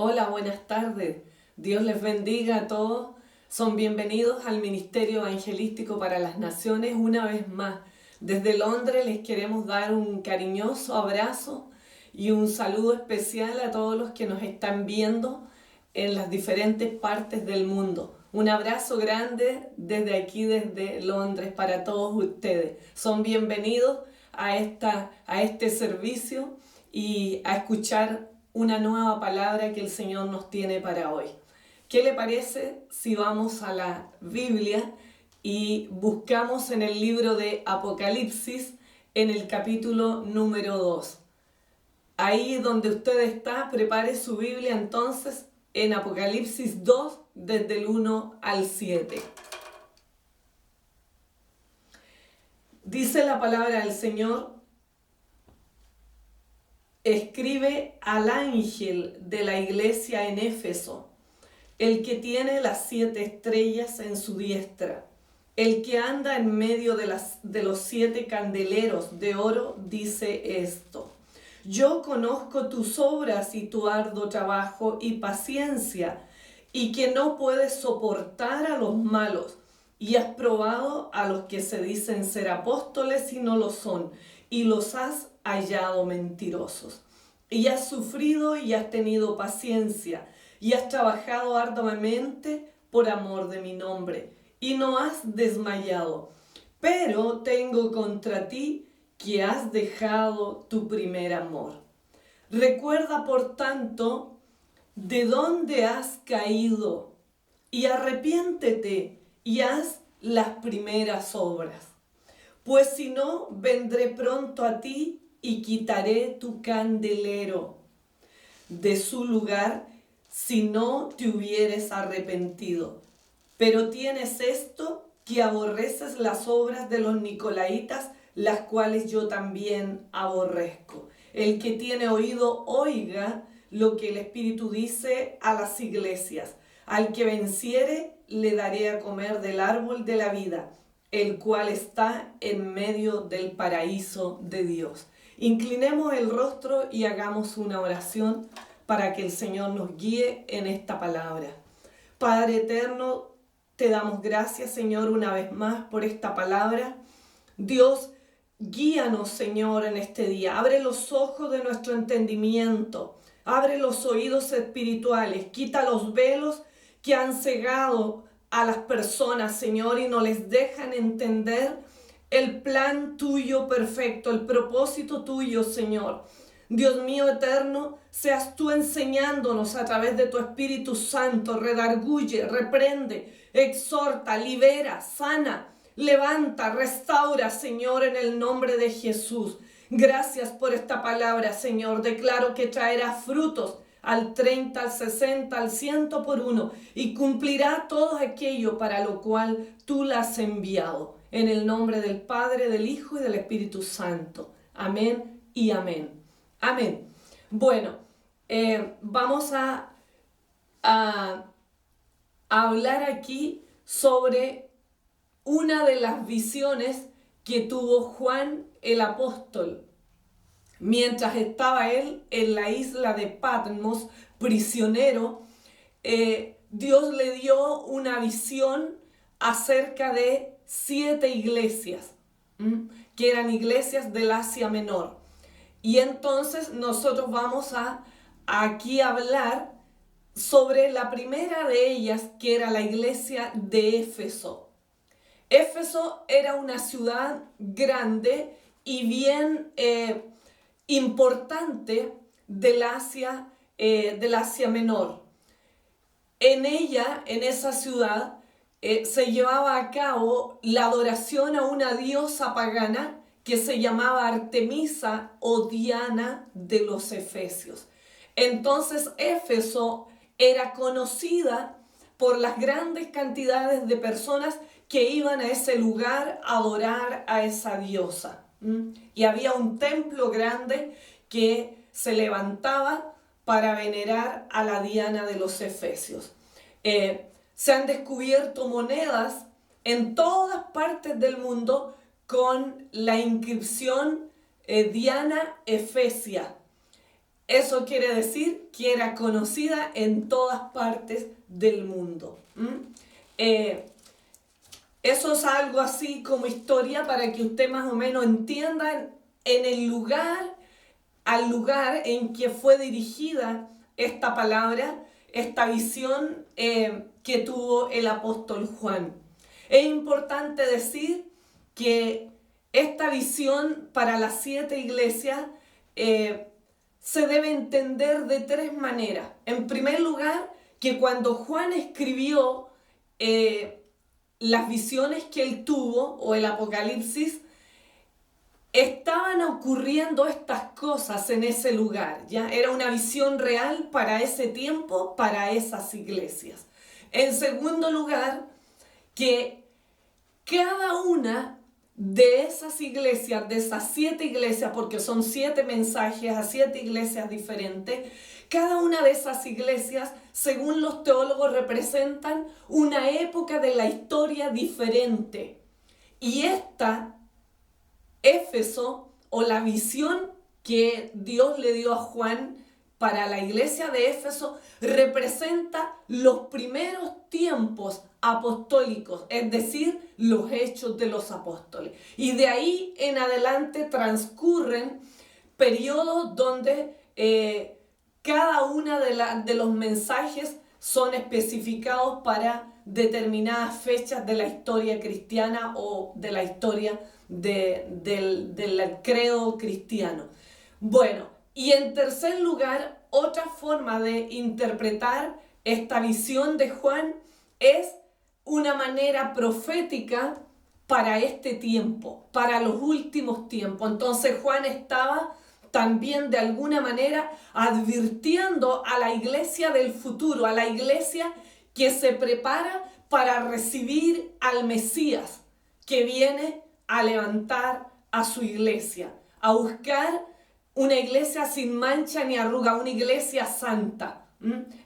Hola, buenas tardes. Dios les bendiga a todos. Son bienvenidos al Ministerio Evangelístico para las Naciones una vez más. Desde Londres les queremos dar un cariñoso abrazo y un saludo especial a todos los que nos están viendo en las diferentes partes del mundo. Un abrazo grande desde aquí, desde Londres, para todos ustedes. Son bienvenidos a este servicio y a escuchar una nueva palabra que el Señor nos tiene para hoy. ¿Qué le parece si vamos a la Biblia y buscamos en el libro de Apocalipsis, en el capítulo número 2? Ahí donde usted está, prepare su Biblia entonces en Apocalipsis 2, desde el 1 al 7. Dice la palabra del Señor: escribe al ángel de la iglesia en Éfeso, el que tiene las 7 estrellas en su diestra, el que anda en medio de los 7 candeleros de oro, dice esto: yo conozco tus obras y tu arduo trabajo y paciencia, y que no puedes soportar a los malos, y has probado a los que se dicen ser apóstoles y no lo son, y los has hallado mentirosos. Y has sufrido y has tenido paciencia, y has trabajado arduamente por amor de mi nombre, y no has desmayado. Pero tengo contra ti que has dejado tu primer amor. Recuerda, por tanto, de dónde has caído, y arrepiéntete y haz las primeras obras. Pues si no, vendré pronto a ti y quitaré tu candelero de su lugar si no te hubieres arrepentido. Pero tienes esto, que aborreces las obras de los nicolaítas, las cuales yo también aborrezco. El que tiene oído, oiga lo que el Espíritu dice a las iglesias. Al que venciere, le daré a comer del árbol de la vida, el cual está en medio del paraíso de Dios. Inclinemos el rostro y hagamos una oración para que el Señor nos guíe en esta palabra. Padre eterno, te damos gracias, Señor, una vez más por esta palabra. Dios, guíanos, Señor, en este día. Abre los ojos de nuestro entendimiento. Abre los oídos espirituales. Quita los velos que han cegado a las personas, Señor, y no les dejan entender el plan tuyo perfecto, el propósito tuyo, Señor. Dios mío eterno, seas tú enseñándonos a través de tu Espíritu Santo. Redarguye, reprende, exhorta, libera, sana, levanta, restaura, Señor, en el nombre de Jesús. Gracias por esta palabra, Señor. Declaro que traerá frutos al 30, al 60, al 100 por uno, y cumplirá todo aquello para lo cual tú la has enviado. En el nombre del Padre, del Hijo y del Espíritu Santo. Amén y amén. Amén. Bueno, vamos a hablar aquí sobre una de las visiones que tuvo Juan el apóstol mientras estaba él en la isla de Patmos, prisionero. Dios le dio una visión acerca de 7 iglesias, que eran iglesias del Asia Menor. Y entonces nosotros vamos a aquí hablar sobre la primera de ellas, que era la iglesia de Éfeso. Éfeso era una ciudad grande y bien importante del Asia Menor. En ella, en esa ciudad, se llevaba a cabo la adoración a una diosa pagana que se llamaba Artemisa o Diana de los Efesios. Entonces Éfeso era conocida por las grandes cantidades de personas que iban a ese lugar a adorar a esa diosa. Y había un templo grande que se levantaba para venerar a la Diana de los Efesios. Se han descubierto monedas en todas partes del mundo con la inscripción Diana Efesia. Eso quiere decir que era conocida en todas partes del mundo. Eso es algo así como historia para que usted más o menos entienda en el lugar, al lugar en que fue dirigida esta palabra, esta visión que tuvo el apóstol Juan. Es importante decir que esta visión para las 7 iglesias se debe entender de 3 maneras. En primer lugar, que cuando Juan escribió las visiones que él tuvo, o el Apocalipsis, estaban ocurriendo estas cosas en ese lugar, ¿ya? Era una visión real para ese tiempo, para esas iglesias. En segundo lugar, que cada una de esas iglesias, de esas 7 iglesias, porque son 7 mensajes a 7 iglesias diferentes, cada una de esas iglesias, según los teólogos, representan una época de la historia diferente. Y esta, Éfeso, o la visión que Dios le dio a Juan para la iglesia de Éfeso, representa los primeros tiempos apostólicos, es decir, los hechos de los apóstoles. Y de ahí en adelante transcurren periodos donde cada una de los mensajes son especificados para determinadas fechas de la historia cristiana o de la historia del credo cristiano. Bueno, y en tercer lugar, otra forma de interpretar esta visión de Juan es una manera profética para este tiempo, para los últimos tiempos. Entonces Juan estaba también de alguna manera advirtiendo a la iglesia del futuro, a la iglesia que se prepara para recibir al Mesías, que viene a levantar a su iglesia, a buscar una iglesia sin mancha ni arruga, una iglesia santa.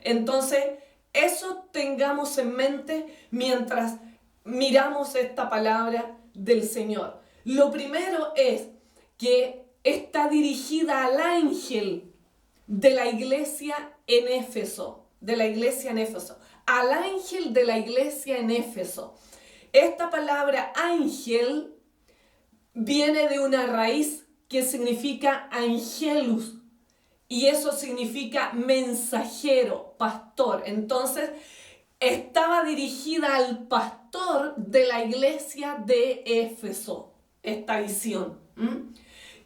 Entonces, eso tengamos en mente mientras miramos esta palabra del Señor. Lo primero es que está dirigida al ángel de la iglesia en Éfeso, al ángel de la iglesia en Éfeso. Esta palabra ángel viene de una raíz que significa angelus, y eso significa mensajero, pastor. Entonces, estaba dirigida al pastor de la iglesia de Éfeso, esta visión.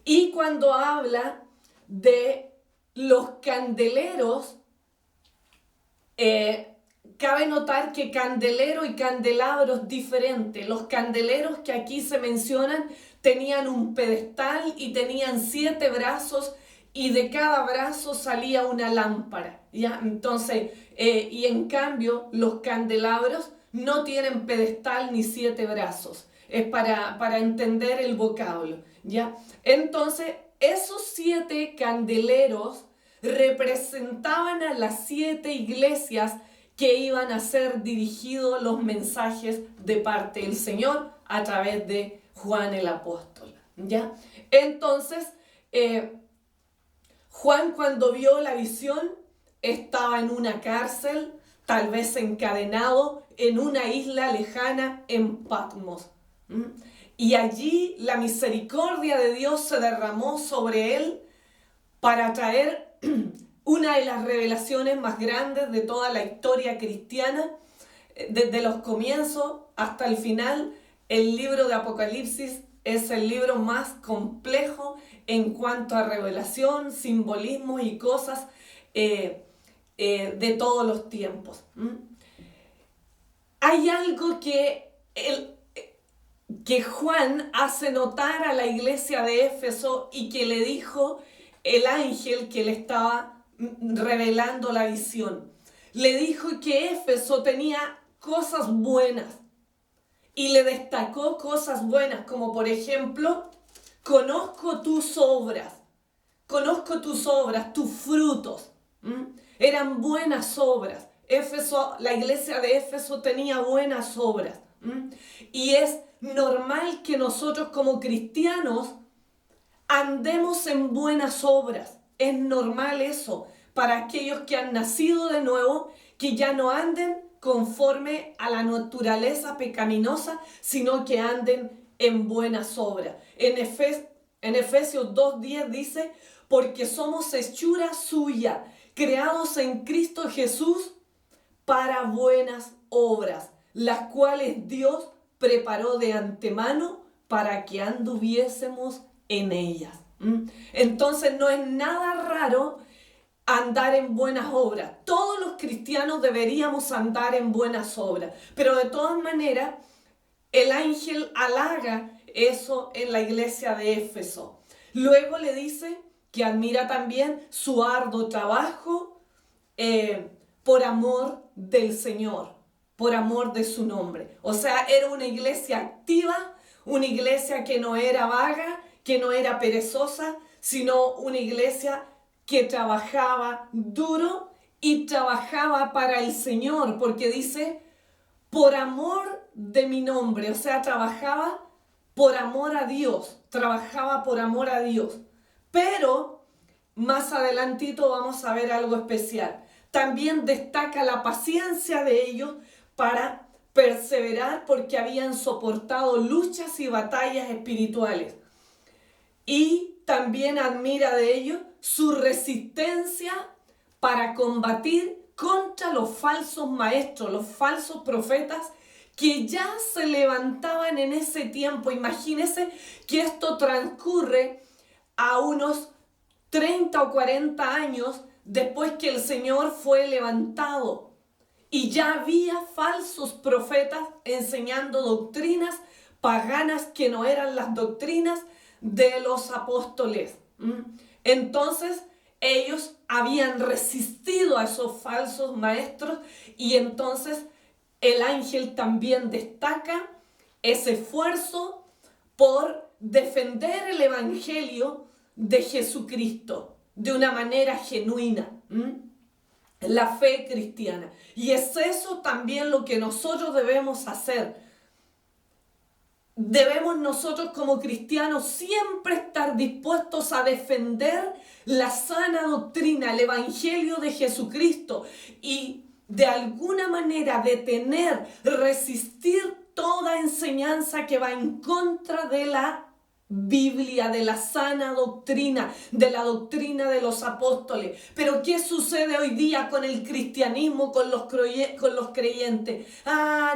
Y cuando habla de los candeleros, cabe notar que candelero y candelabro es diferente. Los candeleros que aquí se mencionan tenían un pedestal y tenían 7 brazos, y de cada brazo salía una lámpara, ¿ya? Entonces, y en cambio, los candelabros no tienen pedestal ni 7 brazos. Es para entender el vocablo, ¿ya? Entonces, esos 7 candeleros representaban a las 7 iglesias que iban a ser dirigidos los mensajes de parte del Señor a través de Juan el apóstol, ¿ya? Entonces, Juan, cuando vio la visión, estaba en una cárcel, tal vez encadenado en una isla lejana en Patmos. Y allí la misericordia de Dios se derramó sobre él para traer una de las revelaciones más grandes de toda la historia cristiana, desde los comienzos hasta el final. El libro de Apocalipsis es el libro más complejo en cuanto a revelación, simbolismo y cosas de todos los tiempos. Hay algo que Juan hace notar a la iglesia de Éfeso y que le dijo el ángel que le estaba revelando la visión. Le dijo que Éfeso tenía cosas buenas y le destacó cosas buenas, como por ejemplo: conozco tus obras, tus frutos. Eran buenas obras. La iglesia de Éfeso tenía buenas obras. Y es normal que nosotros como cristianos andemos en buenas obras. es normal eso para aquellos que han nacido de nuevo, que ya no anden conforme a la naturaleza pecaminosa, sino que anden en buenas obras. En Efesios 2:10 dice, porque somos hechura suya, creados en Cristo Jesús para buenas obras, las cuales Dios preparó de antemano para que anduviésemos en ellas. Entonces no es nada raro andar en buenas obras. Todos los cristianos deberíamos andar en buenas obras, pero de todas maneras el ángel halaga eso en la iglesia de Éfeso. Luego le dice que admira también su arduo trabajo por amor del Señor, por amor de su nombre. O sea, era una iglesia activa, una iglesia que no era vaga, que no era perezosa, sino una iglesia que trabajaba duro y trabajaba para el Señor, porque dice, por amor de mi nombre, o sea, trabajaba por amor a Dios, trabajaba por amor a Dios. Pero más adelantito vamos a ver algo especial. También destaca la paciencia de ellos para perseverar porque habían soportado luchas y batallas espirituales. Y también admira de ellos su resistencia para combatir contra los falsos maestros, los falsos profetas que ya se levantaban en ese tiempo. Imagínense que esto transcurre a unos 30 o 40 años después que el Señor fue levantado. Y ya había falsos profetas enseñando doctrinas paganas que no eran las doctrinas de los apóstoles. Entonces ellos habían resistido a esos falsos maestros y entonces el ángel también destaca ese esfuerzo por defender el evangelio de Jesucristo de una manera genuina. La fe cristiana. Y es eso también lo que nosotros debemos hacer. Debemos nosotros como cristianos siempre estar dispuestos a defender la sana doctrina, el evangelio de Jesucristo y de alguna manera detener, resistir toda enseñanza que va en contra de la Biblia, de la sana doctrina, de la doctrina de los apóstoles. Pero ¿qué sucede hoy día con el cristianismo, con los creyentes?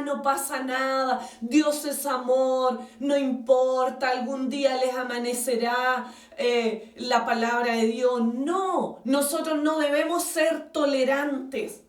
No pasa nada, Dios es amor, no importa, algún día les amanecerá la palabra de Dios. No, nosotros no debemos ser tolerantes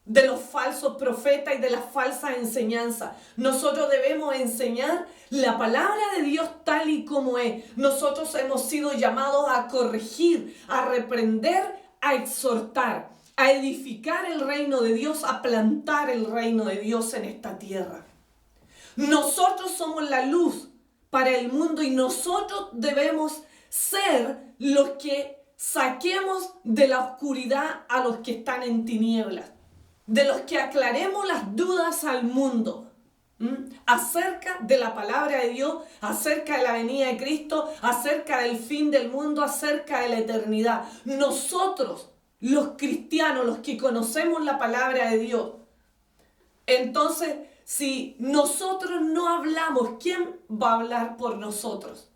de los falsos profetas y de las falsas enseñanzas. Nosotros debemos enseñar la palabra de Dios tal y como es. Nosotros hemos sido llamados a corregir, a reprender, a exhortar, a edificar el reino de Dios, a plantar el reino de Dios en esta tierra. Nosotros somos la luz para el mundo y nosotros debemos ser los que saquemos de la oscuridad a los que están en tinieblas, de los que aclaremos las dudas al mundo acerca de la palabra de Dios, acerca de la venida de Cristo, acerca del fin del mundo, acerca de la eternidad. Nosotros, los cristianos, los que conocemos la palabra de Dios, entonces, si nosotros no hablamos, ¿quién va a hablar por nosotros?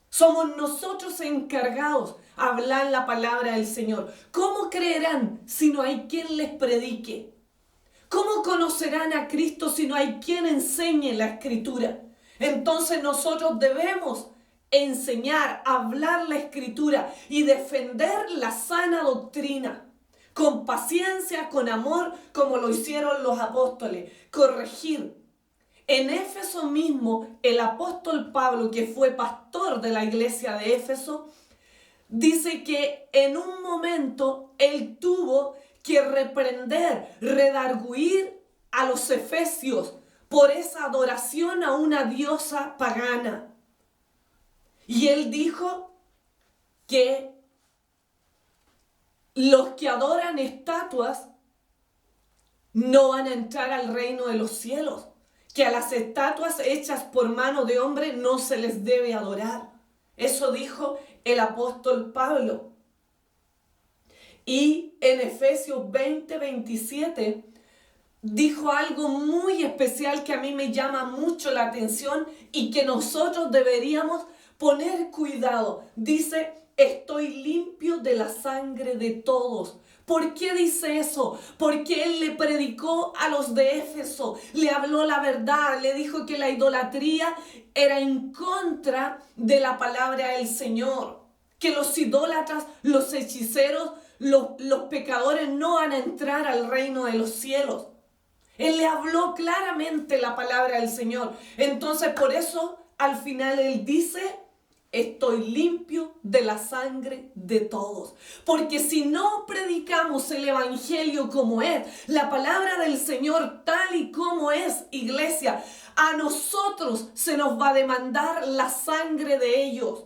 Somos nosotros encargados a hablar la palabra del Señor. ¿Cómo creerán si no hay quien les predique? ¿Cómo conocerán a Cristo si no hay quien enseñe la Escritura? Entonces nosotros debemos enseñar, hablar la Escritura y defender la sana doctrina con paciencia, con amor, como lo hicieron los apóstoles. Corregir. En Éfeso mismo, el apóstol Pablo, que fue pastor de la iglesia de Éfeso, dice que en un momento él tuvo que reprender, redarguir a los efesios por esa adoración a una diosa pagana. Y él dijo que los que adoran estatuas no van a entrar al reino de los cielos, que a las estatuas hechas por mano de hombre no se les debe adorar. Eso dijo el apóstol Pablo. Y en Efesios 20:27 dijo algo muy especial que a mí me llama mucho la atención y que nosotros deberíamos poner cuidado. Dice, estoy limpio de la sangre de todos. ¿Por qué dice eso? Porque él le predicó a los de Éfeso, le habló la verdad, le dijo que la idolatría era en contra de la palabra del Señor, que los idólatras, los hechiceros, los pecadores no van a entrar al reino de los cielos. Él le habló claramente la palabra del Señor. Entonces, por eso, al final él dice, estoy limpio de la sangre de todos. Porque si no predicamos el evangelio como es, la palabra del Señor tal y como es, iglesia, a nosotros se nos va a demandar la sangre de ellos.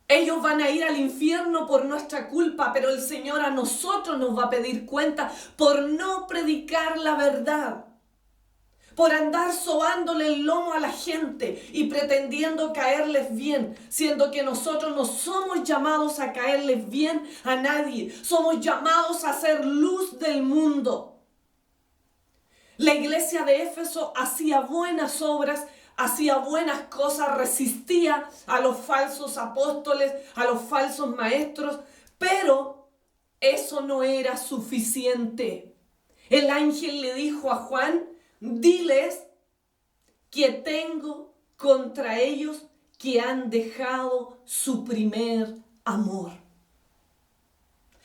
Ellos van a ir al infierno por nuestra culpa, pero el Señor a nosotros nos va a pedir cuenta por no predicar la verdad, por andar sobándole el lomo a la gente y pretendiendo caerles bien, siendo que nosotros no somos llamados a caerles bien a nadie, somos llamados a ser luz del mundo. La iglesia de Éfeso hacía buenas obras, hacía buenas cosas, resistía a los falsos apóstoles, a los falsos maestros, pero eso no era suficiente. El ángel le dijo a Juan, diles que tengo contra ellos que han dejado su primer amor.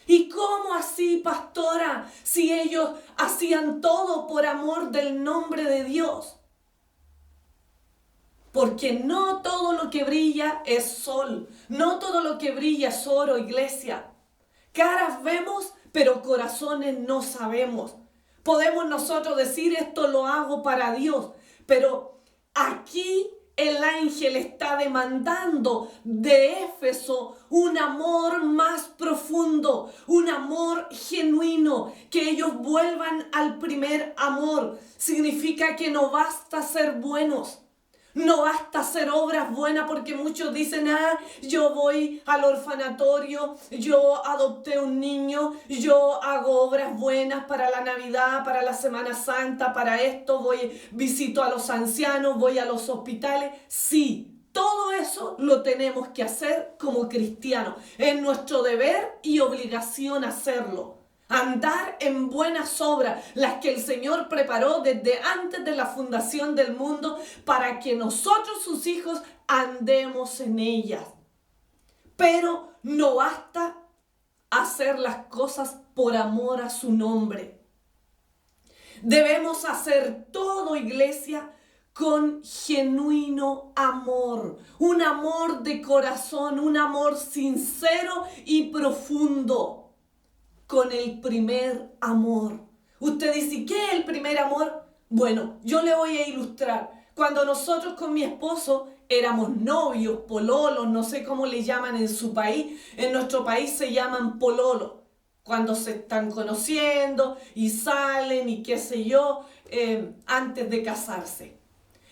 ¿Y cómo así, pastora, si ellos hacían todo por amor del nombre de Dios? Porque no todo lo que brilla es sol, no todo lo que brilla es oro, iglesia. Caras vemos, pero corazones no sabemos. Podemos nosotros decir esto lo hago para Dios, pero aquí el ángel está demandando de Éfeso un amor más profundo, un amor genuino, que ellos vuelvan al primer amor. Significa que no basta ser buenos. No basta hacer obras buenas, porque muchos dicen, yo voy al orfanatorio, yo adopté un niño, yo hago obras buenas para la Navidad, para la Semana Santa, para esto, visito a los ancianos, voy a los hospitales. Sí, todo eso lo tenemos que hacer como cristianos. Es nuestro deber y obligación hacerlo. Andar en buenas obras, las que el Señor preparó desde antes de la fundación del mundo para que nosotros, sus hijos, andemos en ellas. Pero no basta hacer las cosas por amor a su nombre. Debemos hacer todo, iglesia, con genuino amor, un amor de corazón, un amor sincero y profundo. Con el primer amor. Usted dice, ¿qué es el primer amor? Bueno, yo le voy a ilustrar. Cuando nosotros con mi esposo éramos novios, pololos, no sé cómo le llaman en su país. En nuestro país se llaman pololos. Cuando se están conociendo y salen y qué sé yo, antes de casarse.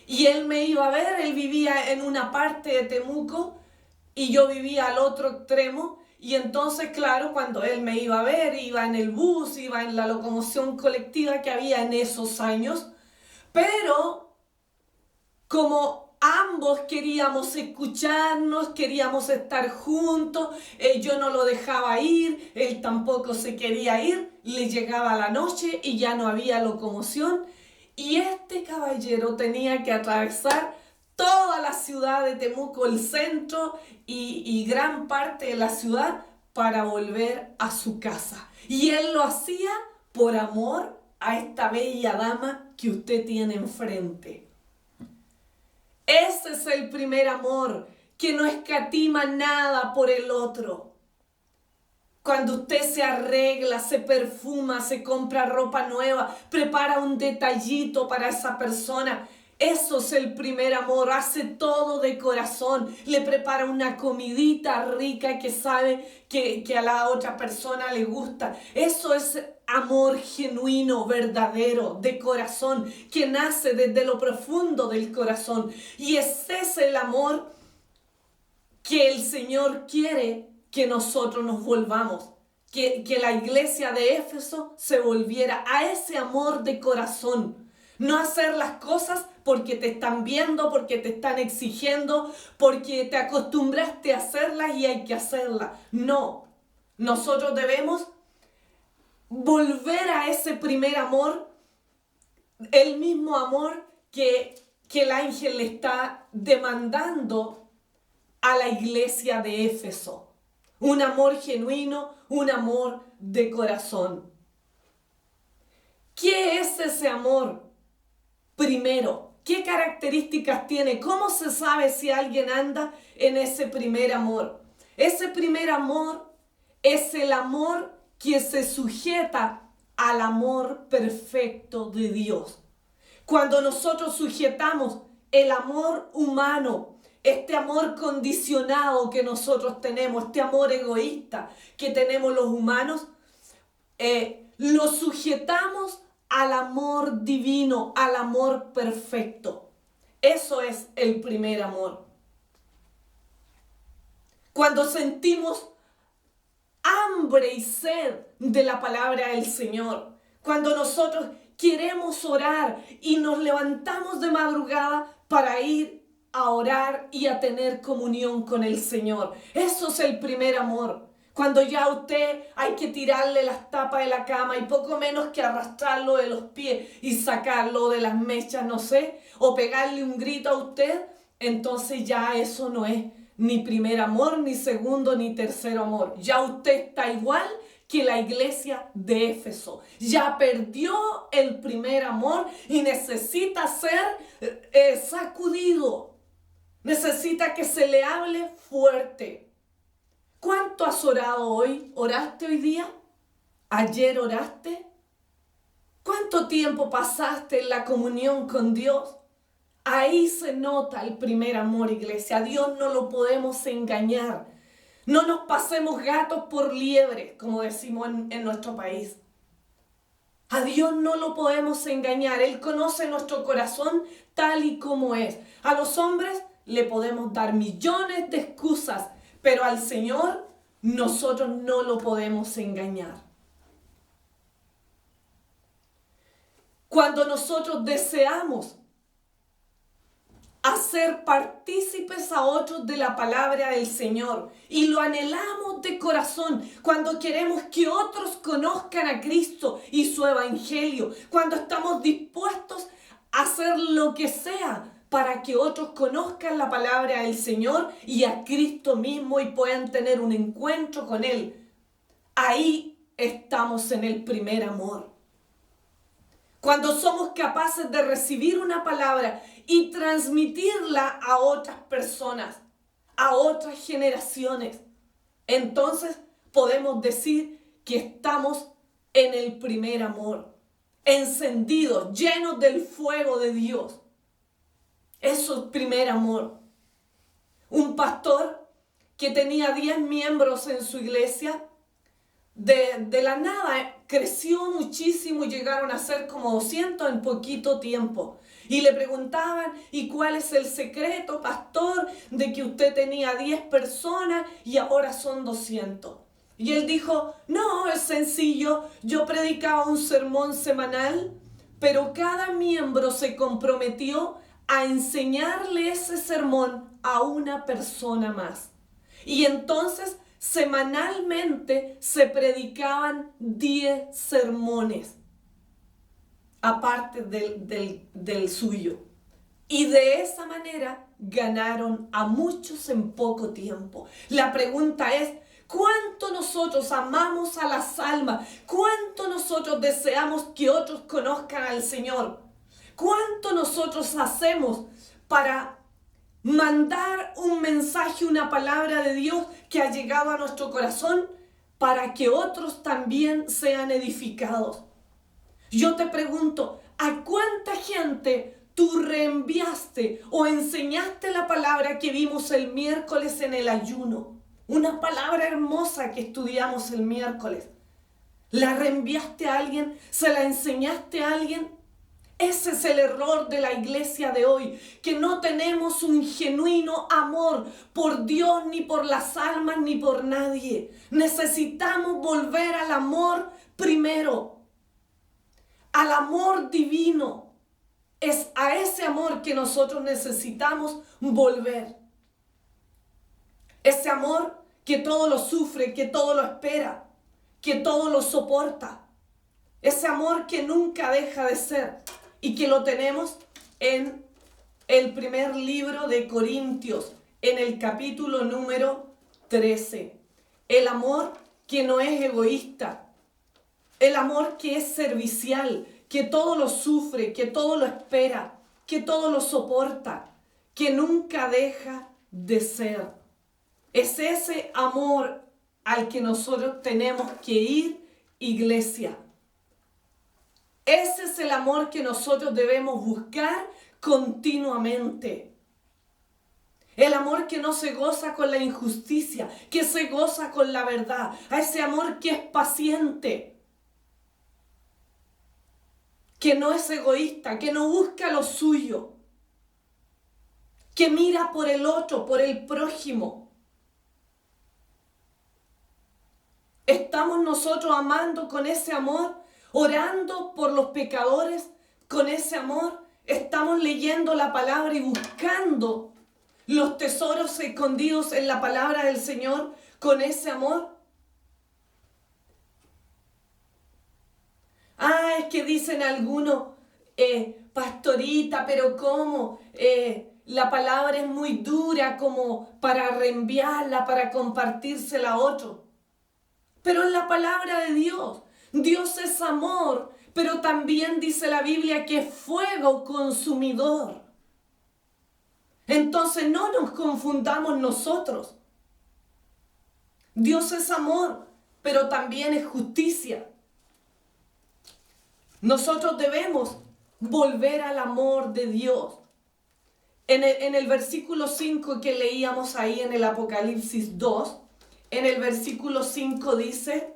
Y él me iba a ver, él vivía en una parte de Temuco y yo vivía al otro extremo. Y entonces, claro, cuando él me iba a ver, iba en el bus, iba en la locomoción colectiva que había en esos años. Pero como ambos queríamos escucharnos, queríamos estar juntos, yo no lo dejaba ir, él tampoco se quería ir, le llegaba la noche y ya no había locomoción. Y este caballero tenía que atravesar toda la ciudad de Temuco, el centro y gran parte de la ciudad para volver a su casa. Y él lo hacía por amor a esta bella dama que usted tiene enfrente. Ese es el primer amor, que no escatima nada por el otro. Cuando usted se arregla, se perfuma, se compra ropa nueva, prepara un detallito para esa persona. Eso es el primer amor, hace todo de corazón, le prepara una comidita rica que sabe que a la otra persona le gusta. Eso es amor genuino, verdadero, de corazón, que nace desde lo profundo del corazón. Y ese es el amor que el Señor quiere que nosotros nos volvamos. Que la iglesia de Éfeso se volviera a ese amor de corazón. No hacer las cosas porque te están viendo, porque te están exigiendo, porque te acostumbraste a hacerlas y hay que hacerlas. No, nosotros debemos volver a ese primer amor, el mismo amor que el ángel le está demandando a la iglesia de Éfeso. Un amor genuino, un amor de corazón. ¿Qué es ese amor? Primero, ¿qué características tiene? ¿Cómo se sabe si alguien anda en ese primer amor? Ese primer amor es el amor que se sujeta al amor perfecto de Dios. Cuando nosotros sujetamos el amor humano, este amor condicionado que nosotros tenemos, este amor egoísta que tenemos los humanos, lo sujetamos al amor divino, al amor perfecto. Eso es el primer amor. Cuando sentimos hambre y sed de la palabra del Señor, cuando nosotros queremos orar y nos levantamos de madrugada para ir a orar y a tener comunión con el Señor. Eso es el primer amor. Cuando ya a usted hay que tirarle las tapas de la cama y poco menos que arrastrarlo de los pies y sacarlo de las mechas, no sé, o pegarle un grito a usted, entonces ya eso no es ni primer amor, ni segundo, ni tercer amor. Ya usted está igual que la iglesia de Éfeso. Ya perdió el primer amor y necesita ser sacudido. Necesita que se le hable fuerte. ¿Cuánto has orado hoy? ¿Oraste hoy día? ¿Ayer oraste? ¿Cuánto tiempo pasaste en la comunión con Dios? Ahí se nota el primer amor, iglesia. A Dios no lo podemos engañar. No nos pasemos gatos por liebre, como decimos en nuestro país. A Dios no lo podemos engañar. Él conoce nuestro corazón tal y como es. A los hombres le podemos dar millones de excusas, pero al Señor nosotros no lo podemos engañar. Cuando nosotros deseamos hacer partícipes a otros de la palabra del Señor y lo anhelamos de corazón, cuando queremos que otros conozcan a Cristo y su evangelio, cuando estamos dispuestos a hacer lo que sea para que otros conozcan la palabra del Señor y a Cristo mismo y puedan tener un encuentro con Él. Ahí estamos en el primer amor. Cuando somos capaces de recibir una palabra y transmitirla a otras personas, a otras generaciones, entonces podemos decir que estamos en el primer amor, encendidos, llenos del fuego de Dios. Eso es primer amor. Un pastor que tenía 10 miembros en su iglesia, de la nada creció muchísimo y llegaron a ser como 200 en poquito tiempo. Y le preguntaban, ¿y cuál es el secreto, pastor, de que usted tenía 10 personas y ahora son 200? Y él dijo, no, es sencillo, yo predicaba un sermón semanal, pero cada miembro se comprometió a enseñarle ese sermón a una persona más. Y entonces semanalmente se predicaban 10 sermones, aparte del suyo. Y de esa manera ganaron a muchos en poco tiempo. La pregunta es, ¿cuánto nosotros amamos a las almas? ¿Cuánto nosotros deseamos que otros conozcan al Señor? ¿Cuánto nosotros hacemos para mandar un mensaje, una palabra de Dios que ha llegado a nuestro corazón para que otros también sean edificados? Yo te pregunto, ¿a cuánta gente tú reenviaste o enseñaste la palabra que vimos el miércoles en el ayuno? Una palabra hermosa que estudiamos el miércoles. ¿La reenviaste a alguien? ¿Se la enseñaste a alguien? Ese es el error de la iglesia de hoy, que no tenemos un genuino amor por Dios, ni por las almas, ni por nadie. Necesitamos volver al amor primero, al amor divino. Es a ese amor que nosotros necesitamos volver. Ese amor que todo lo sufre, que todo lo espera, que todo lo soporta. Ese amor que nunca deja de ser y que lo tenemos en el primer libro de Corintios, en el capítulo número 13. El amor que no es egoísta, el amor que es servicial, que todo lo sufre, que todo lo espera, que todo lo soporta, que nunca deja de ser. Es ese amor al que nosotros tenemos que ir, iglesia. Ese es el amor que nosotros debemos buscar continuamente. El amor que no se goza con la injusticia, que se goza con la verdad. A ese amor que es paciente, que no es egoísta, que no busca lo suyo, que mira por el otro, por el prójimo. ¿Estamos nosotros amando con ese amor? ¿Orando por los pecadores con ese amor? ¿Estamos leyendo la palabra y buscando los tesoros escondidos en la palabra del Señor con ese amor? Es que dicen algunos, pastorita, pero ¿cómo? La palabra es muy dura como para reenviarla, para compartírsela a otro. Pero en la palabra de Dios, Dios es amor, pero también dice la Biblia que es fuego consumidor. Entonces no nos confundamos nosotros. Dios es amor, pero también es justicia. Nosotros debemos volver al amor de Dios. En el versículo 5 que leíamos ahí en el Apocalipsis 2, en el versículo 5 dice: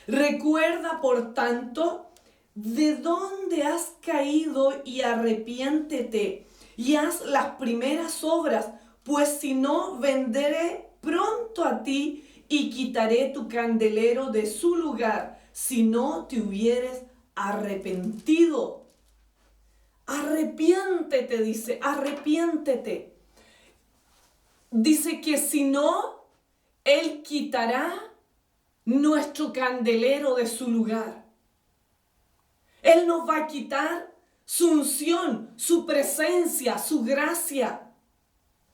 recuerda, por tanto, de dónde has caído y arrepiéntete y haz las primeras obras, pues si no, vendré pronto a ti y quitaré tu candelero de su lugar, si no te hubieres arrepentido. Arrepiéntete, dice, arrepiéntete. Dice que si no, Él quitará nuestro candelero de su lugar. Él nos va a quitar su unción, su presencia, su gracia,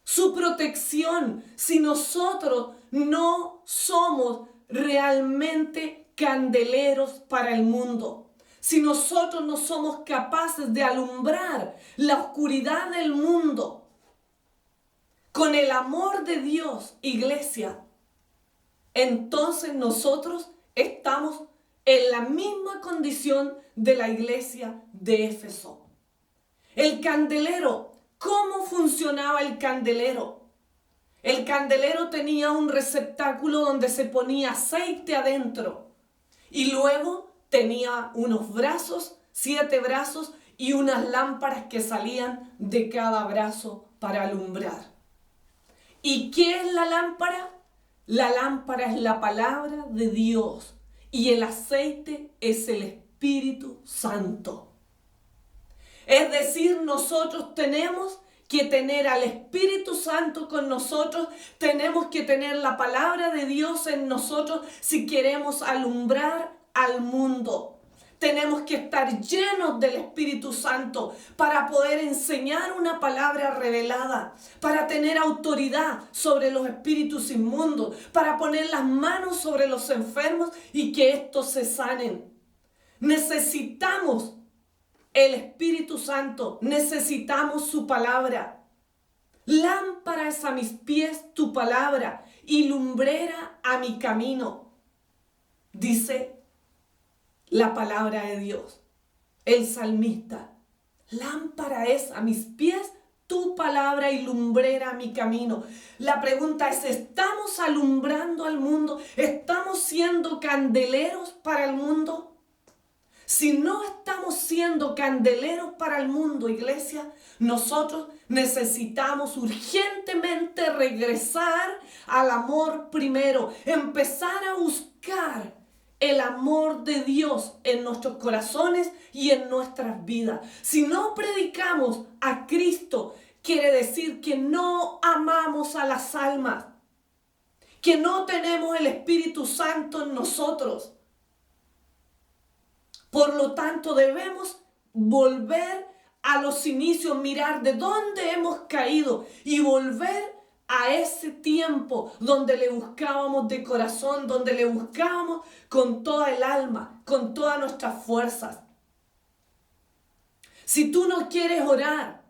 su protección, si nosotros no somos realmente candeleros para el mundo. Si nosotros no somos capaces de alumbrar la oscuridad del mundo con el amor de Dios, iglesia, entonces nosotros estamos en la misma condición de la iglesia de Éfeso. El candelero, ¿cómo funcionaba el candelero? El candelero tenía un receptáculo donde se ponía aceite adentro y luego tenía unos brazos, 7 brazos y unas lámparas que salían de cada brazo para alumbrar. ¿Y qué es la lámpara? La lámpara es la palabra de Dios y el aceite es el Espíritu Santo. Es decir, nosotros tenemos que tener al Espíritu Santo con nosotros, tenemos que tener la palabra de Dios en nosotros si queremos alumbrar al mundo. Tenemos que estar llenos del Espíritu Santo para poder enseñar una palabra revelada, para tener autoridad sobre los espíritus inmundos, para poner las manos sobre los enfermos y que estos se sanen. Necesitamos el Espíritu Santo, necesitamos su palabra. Lámpara es a mis pies tu palabra y lumbrera a mi camino, dice la palabra de Dios. El salmista: lámpara es a mis pies tu palabra y lumbrera a mi camino. La pregunta es: ¿estamos alumbrando al mundo? ¿Estamos siendo candeleros para el mundo? Si no estamos siendo candeleros para el mundo, iglesia, nosotros necesitamos urgentemente regresar al amor primero, empezar a buscar el amor de Dios en nuestros corazones y en nuestras vidas. Si no predicamos a Cristo, quiere decir que no amamos a las almas, que no tenemos el Espíritu Santo en nosotros. Por lo tanto, debemos volver a los inicios, mirar de dónde hemos caído y volver a ese tiempo donde le buscábamos de corazón, donde le buscábamos con toda el alma, con todas nuestras fuerzas. Si tú no quieres orar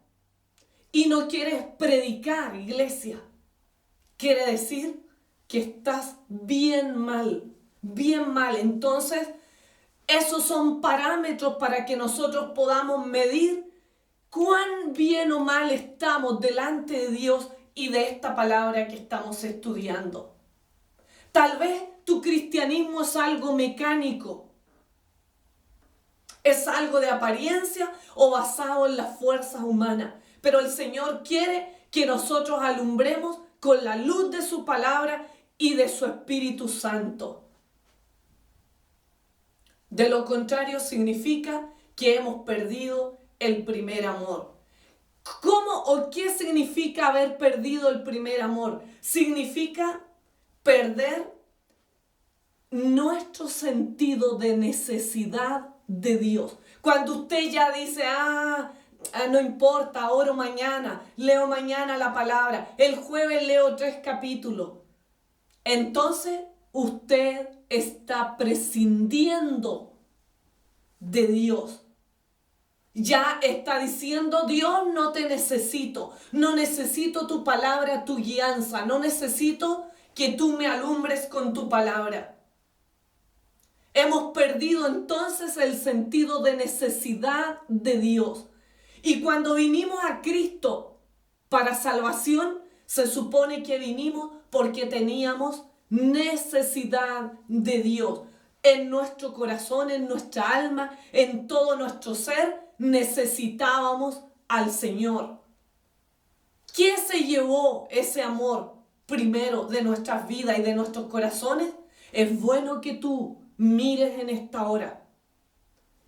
y no quieres predicar, iglesia, quiere decir que estás bien mal, bien mal. Entonces, esos son parámetros para que nosotros podamos medir cuán bien o mal estamos delante de Dios y de esta palabra que estamos estudiando. Tal vez tu cristianismo es algo mecánico, es algo de apariencia o basado en las fuerzas humanas, pero el Señor quiere que nosotros alumbremos con la luz de su palabra y de su Espíritu Santo. De lo contrario, significa que hemos perdido el primer amor. ¿Cómo o qué significa haber perdido el primer amor? Significa perder nuestro sentido de necesidad de Dios. Cuando usted ya dice, no importa, oro mañana, leo mañana la palabra, el jueves leo 3 capítulos. Entonces, usted está prescindiendo de Dios. Ya está diciendo, Dios, no te necesito. No necesito tu palabra, tu guianza. No necesito que tú me alumbres con tu palabra. Hemos perdido entonces el sentido de necesidad de Dios. Y cuando vinimos a Cristo para salvación, se supone que vinimos porque teníamos necesidad de Dios. En nuestro corazón, en nuestra alma, en todo nuestro ser, necesitábamos al Señor. ¿Quién se llevó ese amor primero de nuestras vidas y de nuestros corazones? Es bueno que tú mires en esta hora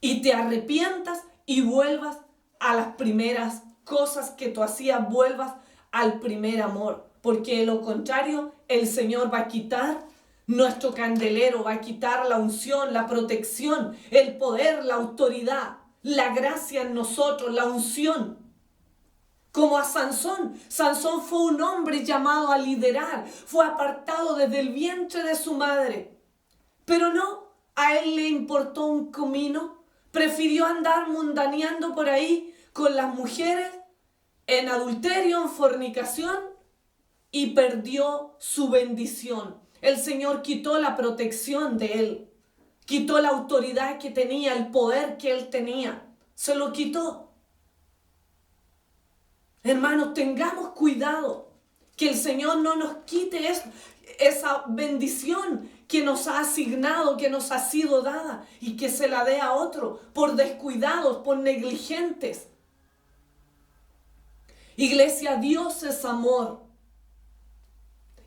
y te arrepientas y vuelvas a las primeras cosas que tú hacías, vuelvas al primer amor, porque de lo contrario el Señor va a quitar nuestro candelero, va a quitar la unción, la protección, el poder, la autoridad, la gracia en nosotros, la unción. Como a Sansón. Sansón fue un hombre llamado a liderar, fue apartado desde el vientre de su madre, pero no, a él le importó un comino, prefirió andar mundaneando por ahí con las mujeres en adulterio, en fornicación, y perdió su bendición. El Señor quitó la protección de él, quitó la autoridad que tenía, el poder que él tenía, se lo quitó. Hermanos, tengamos cuidado que el Señor no nos quite esa bendición que nos ha asignado, que nos ha sido dada, y que se la dé a otro por descuidados, por negligentes. Iglesia, Dios es amor.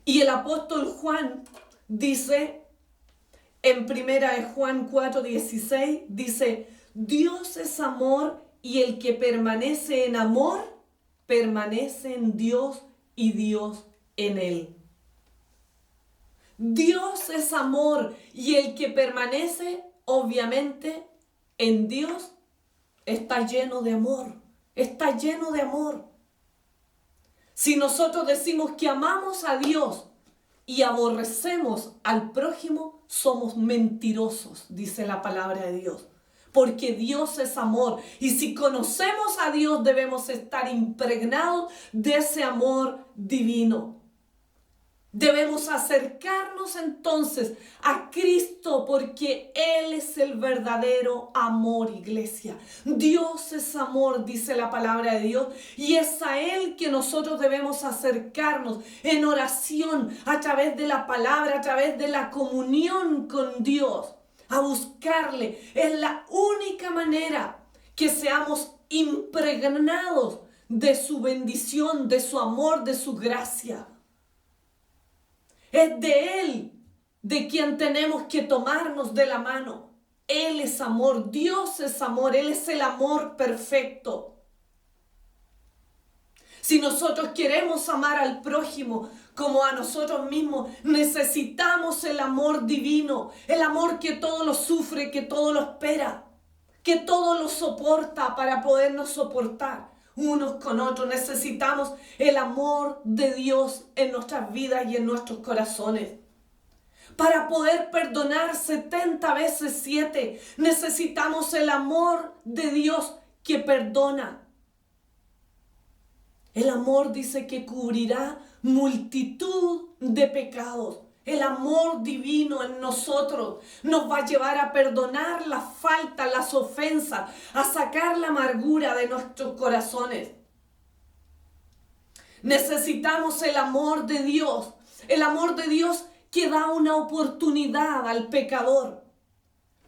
Y el apóstol Juan dice en 1 Juan 4:16, dice, Dios es amor y el que permanece en amor, permanece en Dios y Dios en él. Dios es amor y el que permanece, obviamente, en Dios, está lleno de amor, está lleno de amor. Si nosotros decimos que amamos a Dios y aborrecemos al prójimo, somos mentirosos, dice la palabra de Dios. Porque Dios es amor. Y si conocemos a Dios, debemos estar impregnados de ese amor divino. Debemos acercarnos entonces a Cristo porque Él es el verdadero amor, iglesia. Dios es amor, dice la palabra de Dios, y es a Él que nosotros debemos acercarnos en oración, a través de la palabra, a través de la comunión con Dios. a buscarle. Es la única manera que seamos impregnados de su bendición, de su amor, de su gracia. Es de Él de quien tenemos que tomarnos de la mano. Él es amor, Dios es amor, Él es el amor perfecto. Si nosotros queremos amar al prójimo como a nosotros mismos, necesitamos el amor divino, el amor que todo lo sufre, que todo lo espera, que todo lo soporta para podernos soportar unos con otros. Necesitamos el amor de Dios en nuestras vidas y en nuestros corazones. Para poder perdonar 70 veces 7, necesitamos el amor de Dios que perdona. El amor dice que cubrirá multitud de pecados. El amor divino en nosotros nos va a llevar a perdonar las faltas, las ofensas, a sacar la amargura de nuestros corazones. Necesitamos el amor de Dios que da una oportunidad al pecador.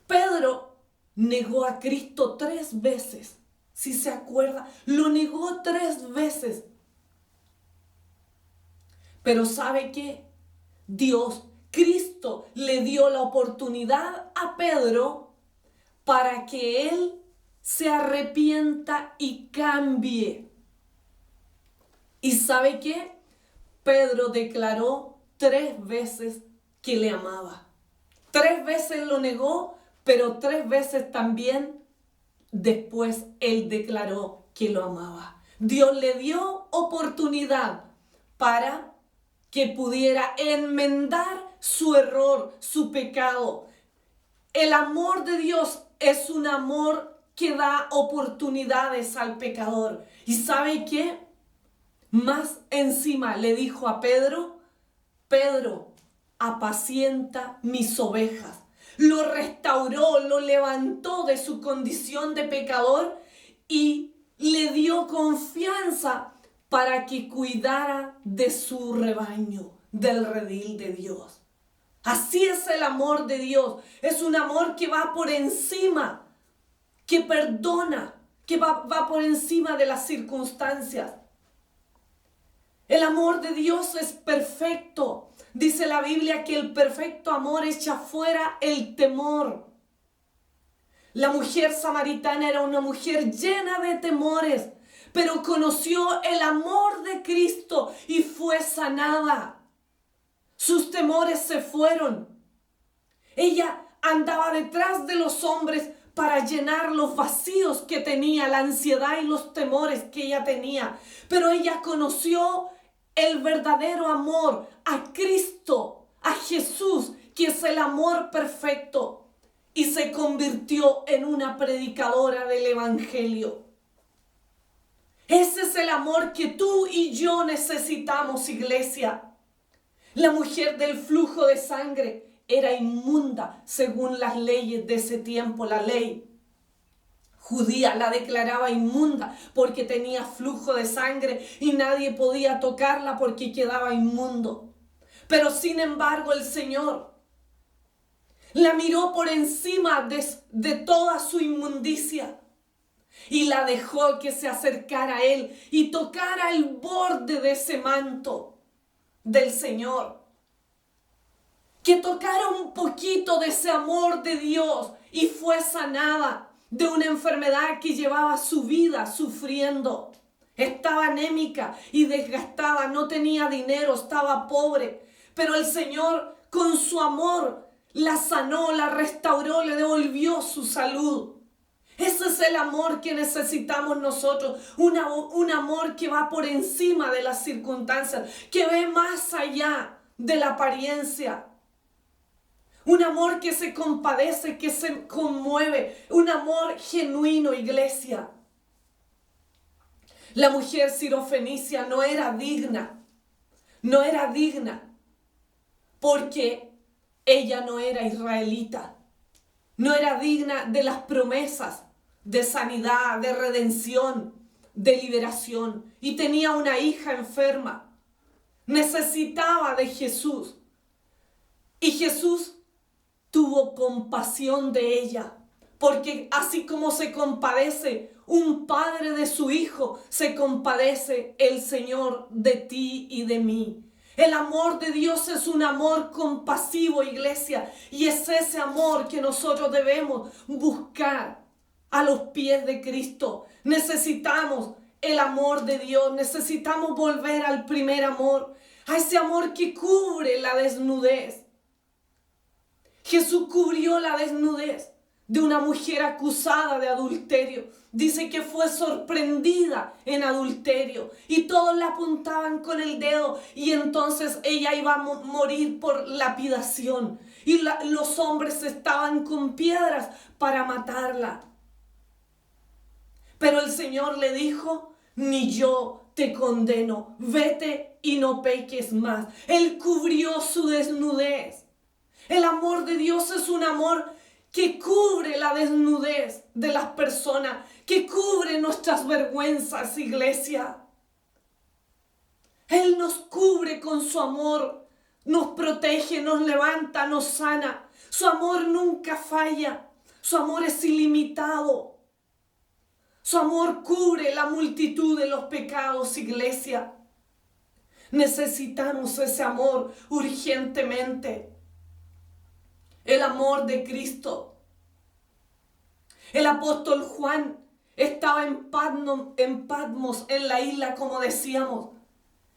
Pedro negó a Cristo 3 veces. Si se acuerda, lo negó 3 veces. Pero ¿sabe qué? Cristo le dio la oportunidad a Pedro para que él se arrepienta y cambie. ¿Y sabe qué? Pedro declaró 3 veces que le amaba. 3 veces lo negó, pero 3 veces también después él declaró que lo amaba. Dios le dio oportunidad para que pudiera enmendar su error, su pecado. El amor de Dios es un amor que da oportunidades al pecador. ¿Y sabe qué? Más encima le dijo a Pedro, Pedro, apacienta mis ovejas. Lo restauró, lo levantó de su condición de pecador y le dio confianza para que cuidara de su rebaño, del redil de Dios. Así es el amor de Dios. Es un amor que va por encima, que perdona, que va por encima de las circunstancias. El amor de Dios es perfecto. Dice la Biblia que el perfecto amor echa fuera el temor. La mujer samaritana era una mujer llena de temores, pero conoció el amor de Cristo y fue sanada. Sus temores se fueron. Ella andaba detrás de los hombres para llenar los vacíos que tenía, la ansiedad y los temores que ella tenía. Pero ella conoció el verdadero amor, a Cristo, a Jesús, que es el amor perfecto, y se convirtió en una predicadora del Evangelio. Ese es el amor que tú y yo necesitamos, iglesia. La mujer del flujo de sangre era inmunda según las leyes de ese tiempo. La ley judía la declaraba inmunda porque tenía flujo de sangre y nadie podía tocarla porque quedaba inmundo. Pero sin embargo el Señor la miró por encima de toda su inmundicia y la dejó que se acercara a Él y tocara el borde de ese manto del Señor. Que tocara un poquito de ese amor de Dios y fue sanada de una enfermedad que llevaba su vida sufriendo. Estaba anémica y desgastada, no tenía dinero, estaba pobre. Pero el Señor con su amor la sanó, la restauró, le devolvió su salud. Ese es el amor que necesitamos nosotros, un amor que va por encima de las circunstancias, que ve más allá de la apariencia. Un amor que se compadece, que se conmueve, un amor genuino, iglesia. La mujer sirofenicia no era digna porque ella no era israelita, no era digna de las promesas de sanidad, de redención, de liberación, y tenía una hija enferma, necesitaba de Jesús, y Jesús tuvo compasión de ella. Porque así como se compadece un padre de su hijo, se compadece el Señor de ti y de mí. El amor de Dios es un amor compasivo, iglesia, y es ese amor que nosotros debemos buscar a los pies de Cristo. Necesitamos el amor de Dios, necesitamos volver al primer amor, a ese amor que cubre la desnudez. Jesús cubrió la desnudez de una mujer acusada de adulterio. Dice que fue sorprendida en adulterio y todos la apuntaban con el dedo, y entonces ella iba a morir por lapidación y los hombres estaban con piedras para matarla. Pero el Señor le dijo: ni yo te condeno, vete y no peques más. Él cubrió su desnudez. El amor de Dios es un amor que cubre la desnudez de las personas, que cubre nuestras vergüenzas, iglesia. Él nos cubre con su amor, nos protege, nos levanta, nos sana. Su amor nunca falla, su amor es ilimitado. Su amor cubre la multitud de los pecados, iglesia. Necesitamos ese amor urgentemente. El amor de Cristo. El apóstol Juan estaba en Patmos, en la isla, como decíamos.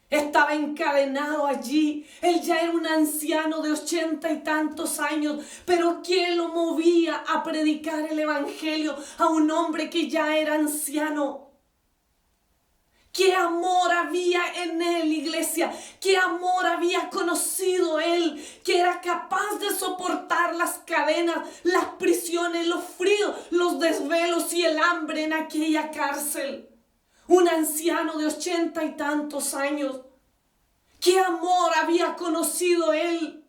Estaba encadenado allí. Él ya era un anciano de 80 y tantos años. Pero ¿qué lo movía a predicar el evangelio a un hombre que ya era anciano? ¿Qué amor había en él, iglesia? ¿Qué amor había conocido él? Que era capaz de soportar las cadenas, las prisiones, los fríos, los desvelos y el hambre en aquella cárcel. Un anciano de 80 y tantos años. ¿Qué amor había conocido él?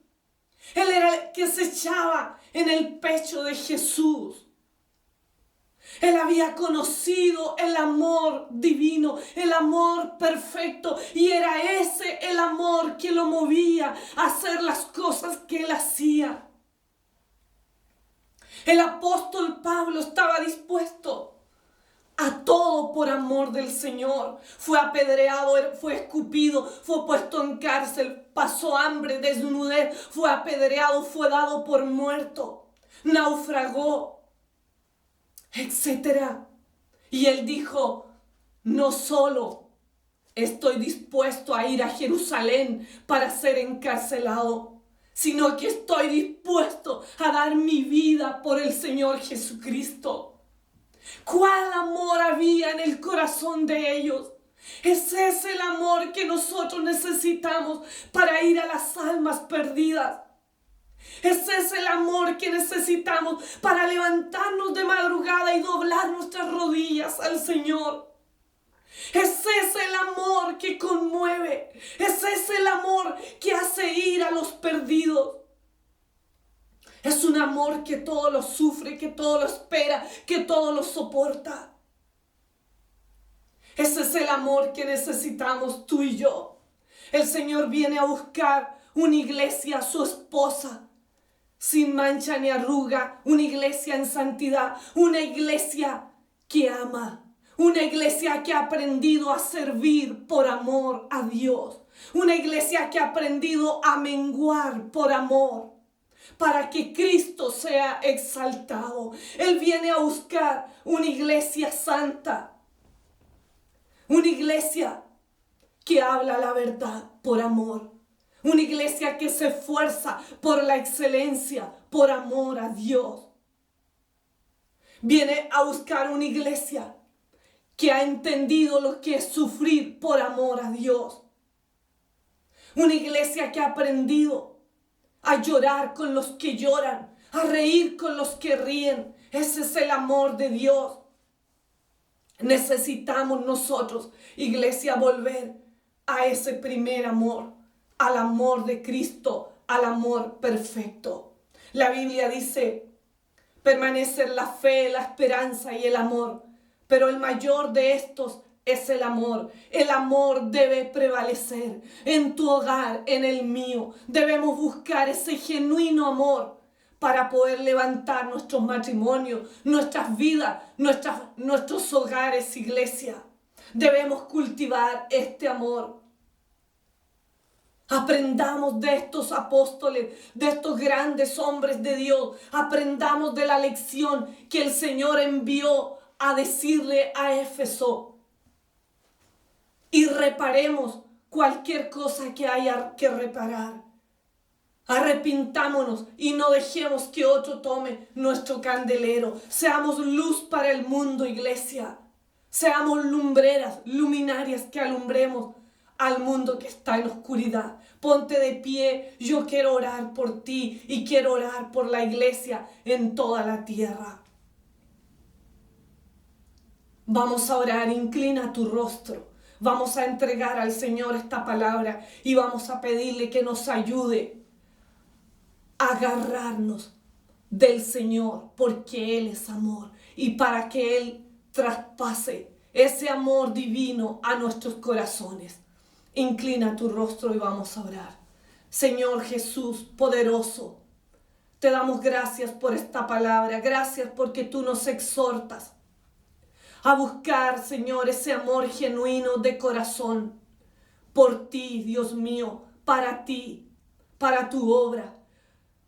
Él era el que se echaba en el pecho de Jesús. Él había conocido el amor divino, el amor perfecto, y era ese el amor que lo movía a hacer las cosas que él hacía. El apóstol Pablo estaba dispuesto a todo por amor del Señor. Fue apedreado, fue escupido, fue puesto en cárcel, pasó hambre, desnudez, fue apedreado, fue dado por muerto, naufragó, etcétera. Y él dijo: no solo estoy dispuesto a ir a Jerusalén para ser encarcelado, sino que estoy dispuesto a dar mi vida por el Señor Jesucristo. ¿Cuál amor había en el corazón de ellos? Ese es el amor que nosotros necesitamos para ir a las almas perdidas. Ese es el amor que necesitamos para levantarnos de madrugada y doblar nuestras rodillas al Señor. Ese es el amor que conmueve. Ese es el amor que hace ir a los perdidos. Es un amor que todo lo sufre, que todo lo espera, que todo lo soporta. Ese es el amor que necesitamos tú y yo. El Señor viene a buscar una iglesia, su esposa, sin mancha ni arruga, una iglesia en santidad, una iglesia que ama, una iglesia que ha aprendido a servir por amor a Dios, una iglesia que ha aprendido a menguar por amor, para que Cristo sea exaltado. Él viene a buscar una iglesia santa, una iglesia que habla la verdad por amor, una iglesia que se esfuerza por la excelencia, por amor a Dios. Viene a buscar una iglesia que ha entendido lo que es sufrir por amor a Dios. Una iglesia que ha aprendido a llorar con los que lloran, a reír con los que ríen. Ese es el amor de Dios. Necesitamos nosotros, iglesia, volver a ese primer amor, al amor de Cristo, al amor perfecto. La Biblia dice: permanecen la fe, la esperanza y el amor, pero el mayor de estos es el amor. El amor debe prevalecer en tu hogar, en el mío. Debemos buscar ese genuino amor para poder levantar nuestros matrimonios, nuestras vidas, nuestros hogares, iglesia. Debemos cultivar este amor. Aprendamos de estos apóstoles, de estos grandes hombres de Dios. Aprendamos de la lección que el Señor envió a decirle a Éfeso. Y reparemos cualquier cosa que haya que reparar. Arrepintámonos y no dejemos que otro tome nuestro candelero. Seamos luz para el mundo, iglesia. Seamos lumbreras, luminarias que alumbremos al mundo que está en oscuridad. Ponte de pie, yo quiero orar por ti y quiero orar por la iglesia en toda la tierra. Vamos a orar, inclina tu rostro. Vamos a entregar al Señor esta palabra y vamos a pedirle que nos ayude a agarrarnos del Señor, porque Él es amor y para que Él traspase ese amor divino a nuestros corazones. Inclina tu rostro y vamos a orar. Señor Jesús poderoso, te damos gracias por esta palabra. Gracias porque tú nos exhortas a buscar, Señor, ese amor genuino de corazón por ti, Dios mío, para ti, para tu obra,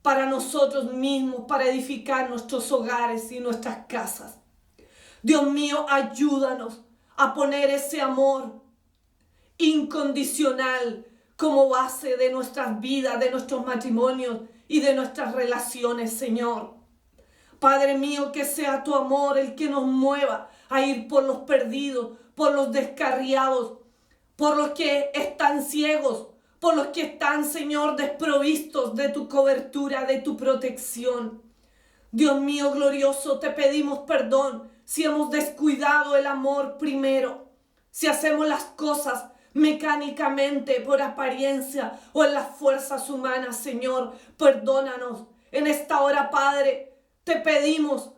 para nosotros mismos, para edificar nuestros hogares y nuestras casas. Dios mío, ayúdanos a poner ese amor incondicional como base de nuestras vidas, de nuestros matrimonios y de nuestras relaciones, Señor. Padre mío, que sea tu amor el que nos mueva a ir por los perdidos, por los descarriados, por los que están ciegos, por los que están, Señor, desprovistos de tu cobertura, de tu protección. Dios mío glorioso, te pedimos perdón si hemos descuidado el amor primero, si hacemos las cosas mecánicamente, por apariencia o en las fuerzas humanas, Señor, perdónanos. En esta hora, Padre, te pedimos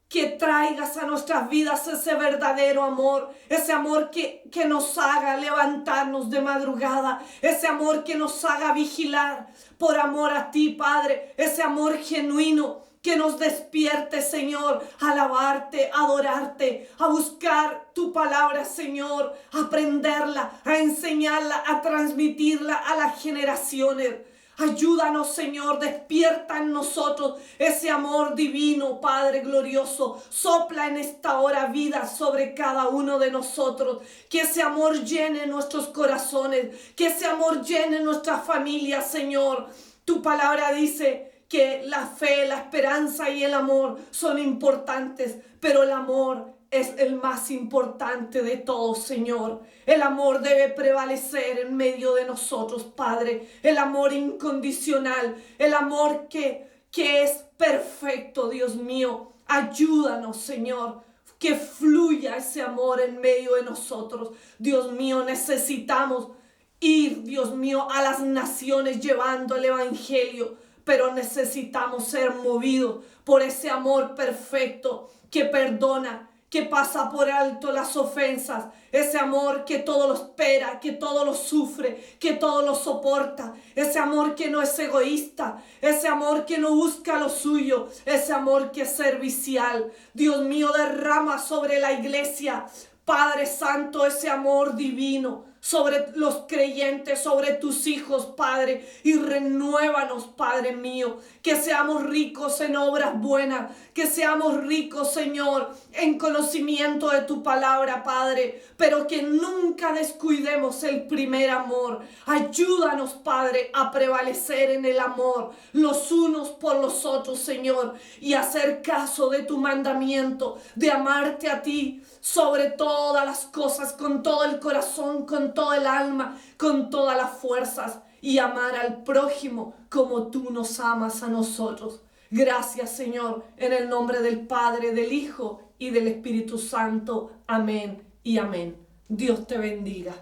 que traigas a nuestras vidas ese verdadero amor, ese amor que nos haga levantarnos de madrugada, ese amor que nos haga vigilar por amor a ti, Padre, ese amor genuino que nos despierte, Señor, a alabarte, a adorarte, a buscar tu palabra, Señor, a aprenderla, a enseñarla, a transmitirla a las generaciones. Ayúdanos, Señor, despierta en nosotros ese amor divino, Padre glorioso. Sopla en esta hora vida sobre cada uno de nosotros. Que ese amor llene nuestros corazones, que ese amor llene nuestra familia, Señor. Tu palabra dice que la fe, la esperanza y el amor son importantes, pero el amor es el más importante de todos, Señor. El amor debe prevalecer en medio de nosotros, Padre. El amor incondicional, el amor que es perfecto, Dios mío. Ayúdanos, Señor, que fluya ese amor en medio de nosotros. Dios mío, necesitamos ir, Dios mío, a las naciones llevando el evangelio, pero necesitamos ser movidos por ese amor perfecto que perdona, que pasa por alto las ofensas, ese amor que todo lo espera, que todo lo sufre, que todo lo soporta, ese amor que no es egoísta, ese amor que no busca lo suyo, ese amor que es servicial. Dios mío, derrama sobre la iglesia, Padre Santo, ese amor divino sobre los creyentes, sobre tus hijos, Padre, y renuévanos, Padre mío, que seamos ricos en obras buenas, que seamos ricos, Señor, en conocimiento de tu palabra, Padre, pero que nunca descuidemos el primer amor. Ayúdanos, Padre, a prevalecer en el amor los unos por los otros, Señor, y hacer caso de tu mandamiento, de amarte a ti sobre todas las cosas, con todo el corazón, con todo el alma, con todas las fuerzas, y amar al prójimo como tú nos amas a nosotros. Gracias, Señor, en el nombre del Padre, del Hijo y del Espíritu Santo. Amén y amén. Dios te bendiga.